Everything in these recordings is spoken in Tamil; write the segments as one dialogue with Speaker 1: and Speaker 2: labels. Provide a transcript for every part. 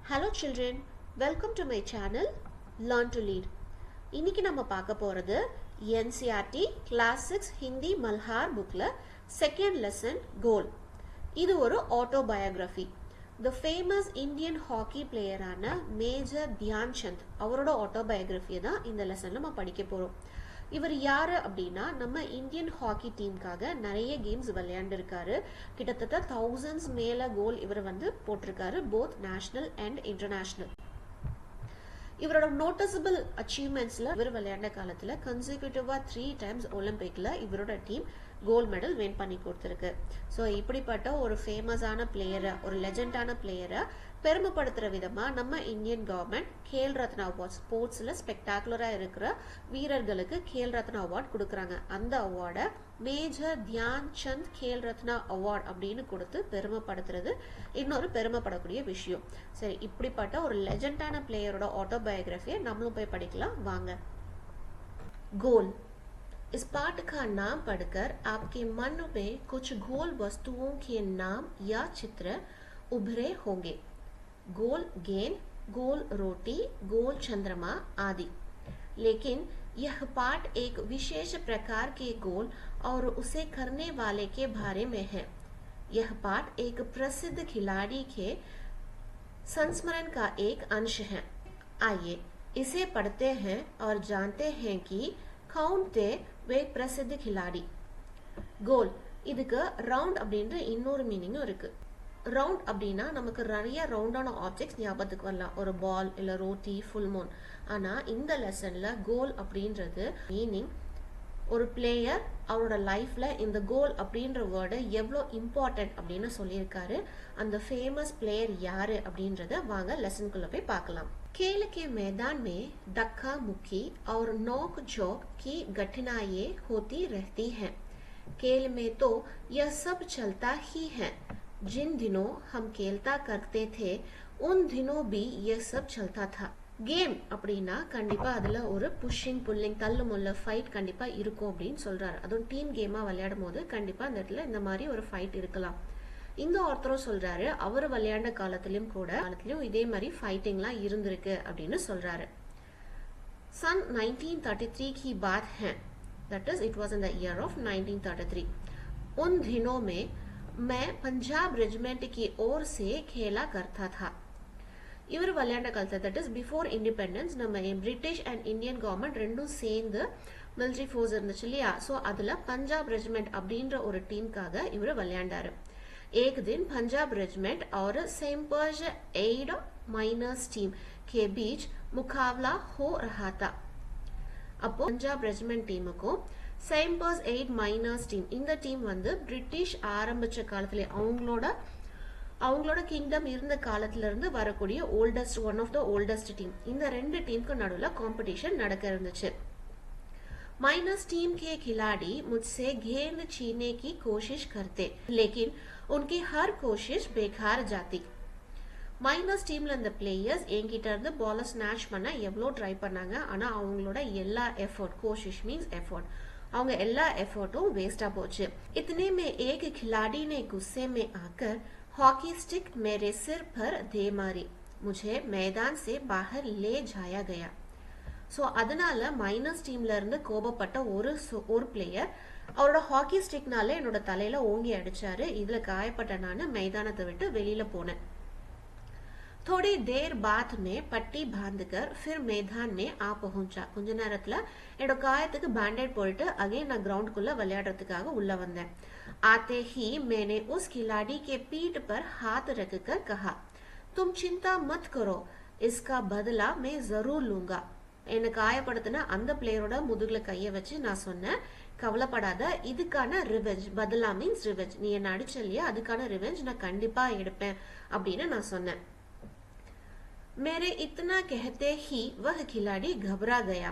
Speaker 1: Hello children, welcome to my channel Learn to Lead. இன்னைக்கு நம்ம பார்க்க போறது NCERT Class 6 Hindi Malhar bookல second lesson goal. இது ஒரு autobiography. The famous Indian hockey player ஆன Major Dhyan Chand அவரோட autobiography தான் இந்த லெசன்ல நம்ம படிக்க போறோம். இவர் யாரு அப்படின்னா நம்ம இந்தியன் ஹாக்கி டீமுக்காக நிறைய கேம்ஸ் விளையாண்டிருக்காரு. கிட்டத்தட்ட thousands மேல கோல் இவர் போட்டிருக்காரு, போத் நேஷனல் அண்ட் இன்டர்நேஷனல். இவரோட நோட்டிசபிள் அச்சீவ்மெண்ட்ஸ்ல இவர் விளையாண்ட காலத்துல கன்சிக்யூட்டிவா 3 times ஒலிம்பிக்ல இவரோட டீம் கோல்ட் மெடல் வின் பண்ணி கொடுத்திருக்கு. ஸோ இப்படிப்பட்ட ஒரு ஃபேமஸான பிளேயரை, ஒரு லெஜெண்டான பிளேயரை பெருமைப்படுத்துற விதமா நம்ம Indian government Khel Ratna award, ஸ்போர்ட்ஸ்ல ஸ்பெக்டாகுலரா இருக்கிற வீரர்களுக்கு கேல் ரத்னா அவார்ட் கொடுக்கறாங்க. அந்த அவார்டை மேஜர் தியான் சந்த் கேல் ரத்னா அவார்ட் அப்படின்னு கொடுத்து பெருமைப்படுத்துறது இன்னொரு பெருமைப்படக்கூடிய விஷயம். சரி, இப்படிப்பட்ட ஒரு லெஜெண்டான பிளேயரோட ஆட்டோபயோகிராஃபியை நம்மளும் போய் படிக்கலாம் வாங்க. गोल. इस पाठ का नाम पढ़कर आपके मन में कुछ गोल वस्तुओं के नाम या चित्र उभरे होंगे. गोल गेंद, गोल रोटी, गोल चंद्रमा आदि. लेकिन यह पाठ एक विशेष प्रकार के गोल और उसे करने वाले के बारे में है. यह पाठ एक प्रसिद्ध खिलाड़ी के संस्मरण का एक अंश है. आइए इसे पढ़ते हैं और जानते हैं कि कौन थे वे प्रसिद्ध खिलाड़ी. கோல், இதுக்கு ரவுண்ட் அப்படின்ற இன்னொரு மீனிங்கும் இருக்கு. ரவுண்ட் அப்படின்னா நமக்கு நிறைய ரவுண்டான ஆப்ஜெக்ட்ஸ் ஞாபகத்துக்கு வரலாம், ஒரு பால் இல்ல ரோட்டி, ஃபுல் மூன். ஆனா இந்த லெசன்ல கோல் அப்படின்றது மீனிங் ஒரு பிளேயர் அவரோட லைஃப்ல இந்த கோல் அப்படின்ற வேர்டு எவ்வளோ இம்பார்ட்டன்ட் அப்படின்னு சொல்லியிருக்காரு. அந்த ஃபேமஸ் பிளேயர் யாரு அப்படின்றத வாங்க லெசனுக்குள்ள போய் பார்க்கலாம். खेल के मैदान में धक्का मुक्की और नोक झोंक की घटनाएं होती रहती हैं. खेल में तो यह सब चलता ही है. जिन दिनों हम खेलता करते थे उन दिनों भी यह सब चलता था. கேம் அப்படின்னா கண்டிப்பா அதுல ஒரு புஷிங், புல்லிங், தள்ளு முள்ள ஃபைட் கண்டிப்பா இருக்கும் அப்படின்னு சொல்றாரு. அதுவும் டீம் கேமா விளையாடும் போது கண்டிப்பா அந்த இடத்துல இந்த மாதிரி ஒரு ஃபைட் இருக்கலாம். இந்த ஆத்தரும் சொல்றாரு அவர் விளையாண்ட காலத்திலயும் இதே மாதிரி ஃபைட்டிங்லாம் இருந்திருக்கு அப்படின்னு சொல்றாரு. सन 1933 की बात है, that is it was in the year of 1933. उन दिनों में मैं पंजाब रेजिमेंट की ओर से खेला करता था. இவர் விளையாண்ட காலத்துல, தட் இஸ் பிஃபோர் இண்டிபெண்டன்ஸ், நம்ம பிரிட்டிஷ் அண்ட் இந்தியன் கவர்மெண்ட் ரெண்டும் சேர்ந்து மிலிட்டரி ஃபோர்ஸ் இருந்துச்சு இல்லையா? ஸோ அதுல பஞ்சாப் ரெஜிமெண்ட் அப்படின்ற ஒரு டீமுக்காக இவர் விளையாண்டாரு. एक दिन पंजाब रेजिमेंट और सेम्पर्ज एड माइनर्स टीम के बीच मुकाबला हो रहा था. அப்போ பஞ்சாப் ரெஜிமெண்ட் டீமுக்கும் சேம்பர்ஸ் எய்ட் மைனர்ஸ் டீம், இந்த டீம் பிரிட்டிஷ் ஆரம்பிச்ச காலத்துல அவங்களோட கிங்டம் இருந்த காலத்துல இருந்து வரக்கூடிய oldest, one of the oldest team. இந்த ரெண்டு டீமுக்கு நடுவுல காம்படிஷன் நடக்க இருந்துச்சு. माइनस टीम के खिलाड़ी मुझसे गेंद छीनने की कोशिश करते, लेकिन उनकी हर कोशिश बेकार जाती. மைனஸ் டீம்ல இந்த பிளேயர்ஸ் என்கிட்ட இருந்து பால ஸ்நாச் பண்ண எவ்வளோ ட்ரை பண்ணாங்க, ஆனா அவங்களோட எல்லா எஃபர்ட், கோஷிஷ் மீன்ஸ் எஃபர்ட், அவங்க எல்லா எஃபர்ட்டும் வேஸ்டா போச்சு. इतने में एक खिलाड़ी ने गुस्से में आकर हॉकी स्टिक मेरे सिर पर दे मारी. मुझे मैदान से बाहर ले जाया गया. ஸோ அதனால மைனஸ் டீம்ல இருந்து கோபப்பட்ட ஒரு பிளேயர் அவரோட ஹாக்கி ஸ்டிக்னால என்னோட தலையில ஓங்கி அடிச்சாரு. இதுல காயப்பட்ட நானு மைதானத்தை விட்டு வெளியில போனேன். थोड़ी देर बाद में पट्टी बांधकर फिर मैदान में आ पहुंचा. கொஞ்ச நேரத்துல என்னோட காயத்துக்கு பேண்டேட் போட்டு அகைன் நான் கிரவுண்டுக்குள்ள விளையாடுறதுக்காக உள்ள வந்தேன். आते ही मैंने उस खिलाड़ी के पीठ पर हाथ रखकर कहा, तुम चिंता मत करो, इसका बदला मैं जरूर लूंगा. என்னை காயப்படுத்தின அந்த பிளேயரோட முதுகுல கைய வச்சு நான் சொன்னேன், கவலைப்படாத, இதுக்கான ரிவெஞ்ச், பதிலா மீன்ஸ் ரிவெஞ்ச், நீ என்ன அடிச்ச இல்லையா, அதுக்கான ரிவெஞ்ச் நான் கண்டிப்பா எடுப்பேன் அப்படின்னு நான் சொன்னேன். मेरे इतना कहते ही वह खिलाड़ी घबरा गया.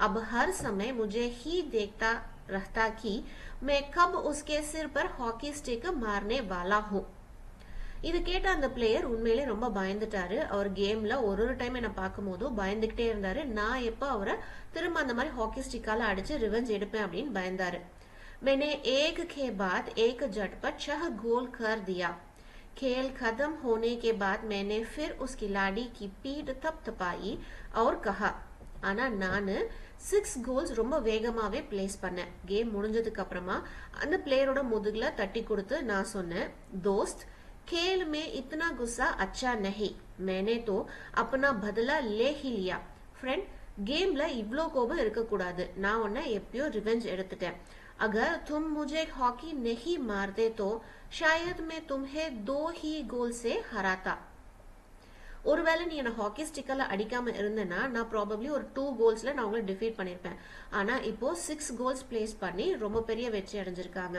Speaker 1: अब हर समय मुझे ही देखता रहता कि मैं कब उसके सिर पर हॉकी स्टिक मारने वाला हूँ. இது கேட்ட அந்த பிளேயர் உண்மையிலே ரொம்ப பயந்துட்டாரு. அவர் கேம்ல ஒரு டைம் என்ன பார்க்கும் போதும் பயந்துகிட்டே இருந்தாரு, நான் எப்ப அவரை திரும்ப அந்த மாதிரி ஹாக்கி ஸ்டிக்கால அடிச்சு ரிவெஞ்ச் எடுப்பேன் அப்படின்னு பயந்தாரு. मैंने एक के बाद एक झटपट 6 गोल कर दिया. खेल खत्म होने के बाद मैंने फिर उस खिलाड़ी की पीठ थपथपाई और कहा ஆனா நான் 6 கோல்ஸ் ரொம்ப வேகமாவே பிளேஸ் பண்ணேன். கேம் முடிஞ்சதுக்கு அப்புறமா அந்த பிளேயரோட முதுகுல தட்டி கொடுத்து நான் சொன்னேன், दोस्त खेल में इतना गुस्सा अच्छा नहीं, मैंने तो अपना बदला ले ही लिया. फ्रेंड கேம்ல இவ்ளோ கோபம் இருக்க கூடாது, நான் உன்னை எப்பயோ ரிவெஞ்ச் எடுத்துட்டேன். अगर तुम मुझे हॉकी नहीं मारते तो शायद मैं तुम्हें 2 ही गोल से हराता. ஒருவேளை நீ என்ன ஹாக்கி ஸ்டிக்கர்ல அடிக்காம இருந்தேன்னா நான் ப்ராபப்லி ஒரு 2 கோல்ஸ்ல நான் உங்களை டிஃபீட் பண்ணிருப்பேன். ஆனா இப்போ 6 கோல்ஸ் பிளேஸ் பண்ணி ரொம்ப பெரிய வெற்றி அடைஞ்சிருக்காங்க.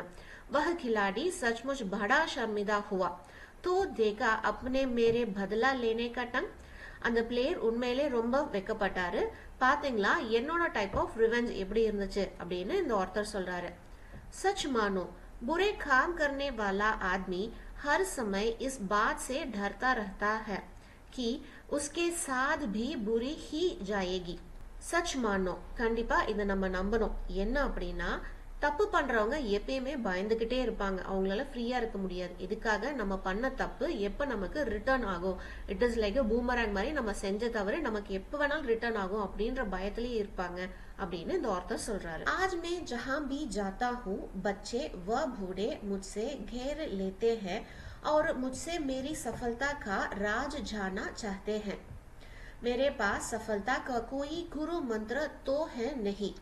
Speaker 1: वह खिलाड़ी सचमुच बड़ा शर्मिंदा हुआ तो देखा अपने मेरे बदला लेने का टंग. அந்த பிளேயர் உண்மையிலே ரொம்ப வெக்கப்பட்டாரு. பாத்தீங்களா என்னோட டைப் ஆஃப் ரிவெஞ்ச் எப்படி இருந்துச்சு அப்படின்னு இந்த ஆத்தர் சொல்றாரு. सच मानो बुरे काम करने वाला आदमी हर समय इस बात से डरता रहता है कि उसके साथ भी बुरी ही जाएगी. सच मानो கண்டிப்பா இதை நம்ம நம்பணும். என்ன அப்படின்னா தப்பு பண்றவங்க எப்பயுமே பயந்துகிட்டே இருப்பாங்க, அவங்களால ஃப்ரீயா இருக்க முடியாது. இதுக்காக நம்ம பண்ண தப்பு எப்ப நமக்கு ரிட்டர்ன் ஆகும், இட் இஸ் லைக் பூமராங் மாதிரி நம்ம செஞ்ச தவிர நமக்கு எப்ப வேணாலும் ரிட்டர்ன் ஆகும் அப்படின்ற பயத்திலேயே இருப்பாங்க அப்படின்னு இந்த ஆத்தர் சொல்றாரு. आज मैं जहां भी जाता हूँ बच्चे व बूढ़े मुझसे घेर लेते हैं और मुझसे मेरी सफलता का राज जानना चाहते हैं. मेरे पास सफलता का कोई गुरु मंत्र तो है नहीं.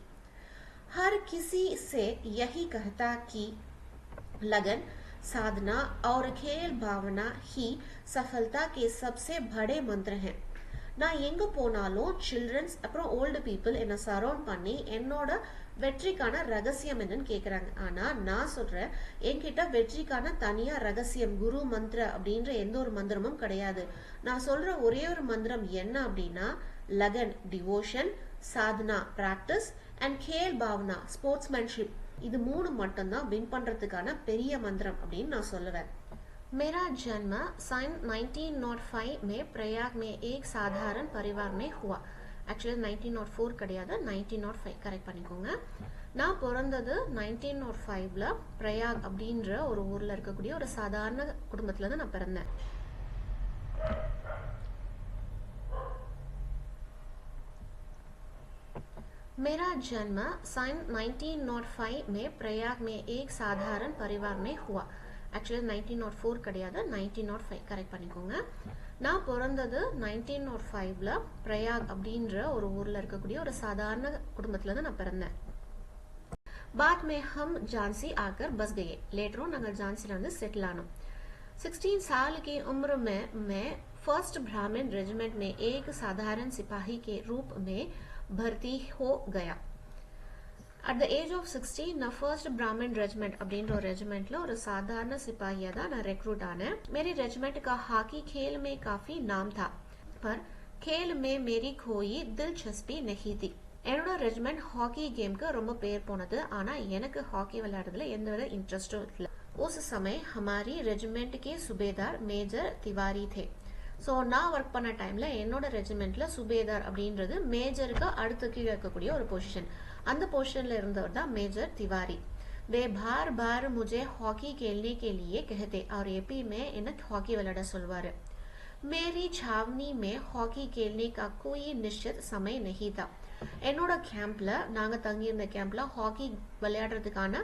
Speaker 1: हर किसी से यही कहता कि लगन, साधना और खेल भावना ही सफलता के सबसे बड़े मंत्र हैं. நான் எங்க போனாலும் சில்ட்ரன்ஸ் அப்புறம் ஓல்டு பீப்புள் என்ன சரௌண்ட் பண்ணி என்னோட வெற்றிக்கான ரகசியம் என்னன்னு கேக்குறாங்க. ஆனா நான் சொல்றேன், என்கிட்ட வெற்றிக்கான தனியா ரகசியம் குரு மந்திர அப்படின்ற எந்த ஒரு மந்திரமும் கிடையாது. நான் சொல்ற ஒரே ஒரு மந்திரம் என்ன அப்படின்னா லகன் டிவோஷன், சாதனா பிராக்டிஸ் அண்ட் கேல் பாவனா ஸ்போர்ட்ஸ்மேன்ஷிப், இது 3 மட்டும்தான் வின் பண்றதுக்கான பெரிய மந்திரம் அப்படின்னு நான் சொல்லுவேன். मेरा जन्म सन 1905 में प्रयाग में एक साधारण परिवार में हुआ. ஆக்சுவலி 1904 கிடையாது, 1905 கரெக்ட் பண்ணிக்கோங்க. நான் பிறந்தது 1905ல பிரயாக் அப்படின்ற ஒரு ஊர்ல இருக்கக்கூடிய ஒரு சாதாரண குடும்பத்துல இருந்து நான் பிறந்தேன். मेरा जन्म सन 1905 में प्रयाग में एक साधारण परिवार में हुआ. ஆக்சுவலி 1904 கிடையாது, 1905 கரெக்ட் பண்ணிக்கோங்க. நான் பிறந்தது 1905ல பிரயாக் அப்படின்ற ஒரு ஊர்ல இருக்கக்கூடிய ஒரு சாதாரண குடும்பத்துல இருந்து நான் பிறந்தேன். बाद में हम झांसी आकर बस गए. लेटर on நாங்கள் झांसीல வந்து செட்டில் ஆனோம். 16 साल की उम्र में मैं फर्स्ट ब्राह्मण रेजिमेंट में एक साधारण सिपाही के रूप में भर्ती हो गया. At the age of 16 நான் फर्स्ट ब्राह्मण रेजिमेंट அப்படின்ற ஒரு ரெஜிமெண்ட்ல ஒரு சாதாரண சிப்பாहिया தான் நான் ரெக்ரூட் ஆனேன். मेरी रेजिमेंट का हॉकी खेल में काफी नाम था, पर खेल में मेरी कोई दिलचस्पी नहीं थी. என்னோட ரெஜிமெண்ட் ஹாக்கி கேம்க்கு ரொம்ப பேர் போனது, ஆனா எனக்கு ஹாக்கி விளையாடுறதுல எந்தவித இன்ட்ரெஸ்டும் இல்லை. उस समय हमारी रेजिमेंट के सूबेदार मेजर तिवारी थे. ஸோ நான் ஒர்க் பண்ண டைம்ல என்னோட ரெஜிமெண்ட்ல சுபேதார் அப்படின்றது மேஜருக்கு அடுத்து கீழே இருக்கக்கூடிய ஒரு பொசிஷன். அந்த பொசிஷன்ல இருந்தவர் தான் மேஜர் திவாரி. वे बार बार मुझे हॉकी खेलने के लिए कहते और எப்பயுமே எனக்கு ஹாக்கி விளையாட சொல்வாரு. मेरी छावनी में हॉकी खेलने का कोई निश्चित समय नहीं था. என்னோட கேம்ப்ல நாங்க தங்கியிருந்த கேம்ப்ல ஹாக்கி விளையாடுறதுக்கான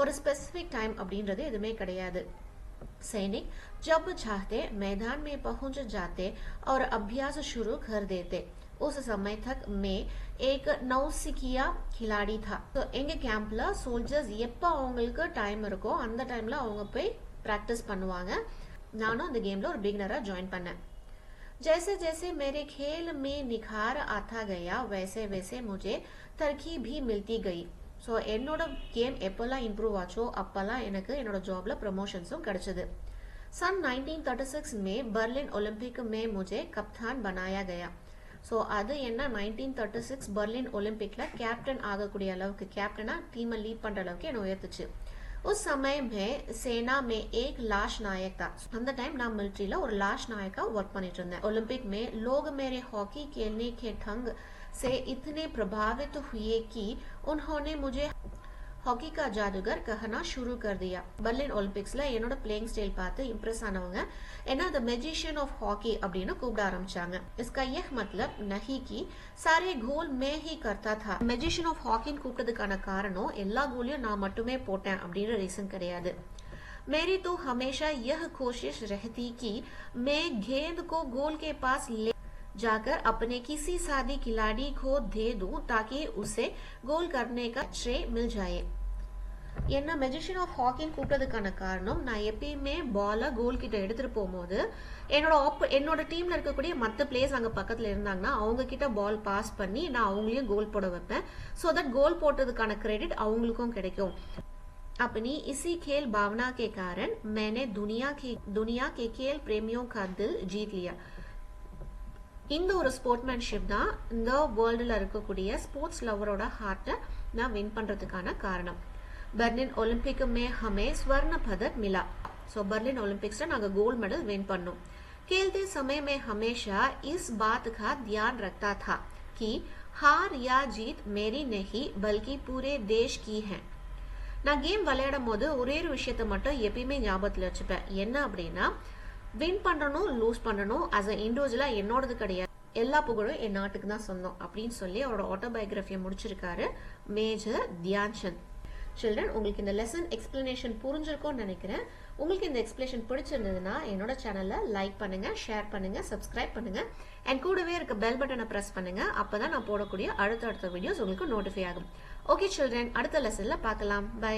Speaker 1: ஒரு ஸ்பெசிபிக் டைம் அப்படின்றது எதுவுமே கிடையாது. सैनिक जब चाहते मैदान में पहुंच जाते और अभ्यास शुरू कर देते. उस समय तक मैं एक नौसिखिया खिलाड़ी था. तो எங்க கேம்ப்ல சோல்ஜர்ஸ் எப்ப அவங்களுக்கு டைம் இருக்கோ அந்த டைம்ல அவங்க போய் பிராக்டிஸ் பண்ணுவாங்க. நானும் அந்த கேம்ல ஒரு பிகினரா ஜாயின் பண்ணேன். जैसे जैसे मेरे खेल में निखार आता गया वैसे वैसे मुझे तरक्की भी मिलती गई. ஸோ என்னோட கேம் எப்போல்லாம் இம்ப்ரூவ் ஆச்சோ அப்போல்லாம் எனக்கு என்னோட ஜாப்ல ப்ரமோஷன்ஸும் கிடைச்சது. सन 1936 में बर्लिन ओलंपिक में मुझे कप्तान बनाया गया. ஸோ அது என்ன 1936 பர்லின் ஒலிம்பிக்ல கேப்டன் ஆகக்கூடிய அளவுக்கு, கேப்டனா டீமை லீட் பண்ற அளவுக்கு என்ன உயர்த்துச்சு. उस समय में सेना में एक लाश नायक था. அந்த டைம் நான் மிலிட்ரியில ஒரு लाश नायका वर्क பண்ணிட்டு இருந்தேன். ओलंपिक में लोग मेरे हॉकी खेलने के ढंग से इतने प्रभावित हुए कि उन्होंने मुझे हॉकी का जादूगर कहना शुरू कर दिया. बर्लिन ओलंपिक्ஸ்ல என்னோட प्लेइंग स्टाइल பார்த்து இம்ப்ரெஸ் ஆனவங்க என்ன द मैजिशियन ऑफ हॉकी அப்படினு கூப்பிட ஆரம்பிச்சாங்க. इसका यह मतलब नहीं कि सारे गोल मैं ही करता था. मैजिशियन ऑफ हॉकी கூப்பிட்டதுக்கான காரணம் எல்லா கோலையும் நான் மட்டுமே போட்டேன் அப்படிங்கிற ரீசன் கிடையாது. मेरी तो हमेशा यह कोशिश रहती कि मैं गेंद को गोल के पास ले जाकर अपने किसी साथी खिलाड़ी को दे दूं ताकि उसे गोल करने का श्रेय मिल जाए. என்ன மெஜிஷியன் ஆஃப் ஹாக்கின்னு கூப்பிட்டதுக்கான காரணம் நான் எப்பயுமே பாலை கோல் கிட்ட எடுத்துட்டு போகும்போது என்னோட டீம்ல இருக்கக்கூடிய மற்ற பிளேயர்ஸ் அங்க பக்கத்துல இருந்தாங்கன்னா அவங்க கிட்ட பால் பாஸ் பண்ணி நான் அவங்களையும் கோல் போட வைப்பேன். ஸோ தட் கோல் போட்டதுக்கான கிரெடிட் அவங்களுக்கும் கிடைக்கும். अपनी इसी खेल भावना के कारण मैंने दुनिया के खेल प्रेमियों का दिल जीत लिया. இந்த ஒரு ஸ்போர்ட்மேன்ஷிப் தான் இந்த வேர்ல்டுல இருக்கக்கூடிய ஸ்போர்ட்ஸ் லவரோட ஹார்ட்டை நான் வின் பண்றதுக்கான காரணம். बर्लिन ओलंपिक में हमें स्वर्ण पदक मिला. सो बर्लिन ओलंपिक्स नाங்க गोल्ड मेडल विन பண்ணோம். खेलते समय में हमेशा इस बात का ध्यान रखता था कि हार या जीत मेरी नहीं बल्कि पूरे देश की है. நான் கேம் விளையாடும் போது ஒரே ஒரு விஷயத்தை மட்டும் எப்பயுமே ஞாபகத்துல வச்சுப்பேன். என்ன அப்படின்னா வின் பண்ணணும் லூஸ் பண்ணணும் as a இண்டிவிஜுவலா என்னோடது கிடையாது, எல்லா புகழும் என் நாட்டுக்கு தான் சொந்தம் அப்படின்னு சொல்லி அவரோட ஆட்டோபயோகிராஃபியை முடிச்சிருக்காரு மேஜர் தியான்சந்த். சில்ட்ரன், உங்களுக்கு இந்த லெசன் எக்ஸ்பிளனேஷன் புரிஞ்சிருக்கும்னு நினைக்கிறேன். உங்களுக்கு இந்த எக்ஸ்பிளனேஷன் பிடிச்சிருந்ததுன்னா என்னோட சேனலை லைக் பண்ணுங்க, ஷேர் பண்ணுங்க, சப்ஸ்கிரைப் பண்ணுங்க அண்ட் கூடவே இருக்க பெல் பட்டனை பிரஸ் பண்ணுங்க. அப்பதான் நான் போடக்கூடிய அடுத்த வீடியோஸ் உங்களுக்கு நோட்டிஃபை ஆகும். ஓகே சில்ட்ரன், அடுத்த லெசன்ல பார்க்கலாம். பை.